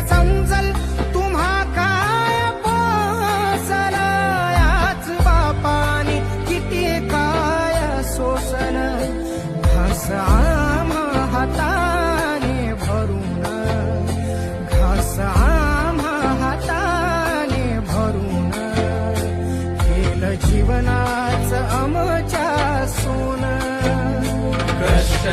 समजल तुम्हा काय पोसल, याच बापाने किती काय सोसल, घास आम्हा हाताने भरून, घास आम्हा हाताने भरून, केलं जीवनाच आमच्या सोन, कष्ट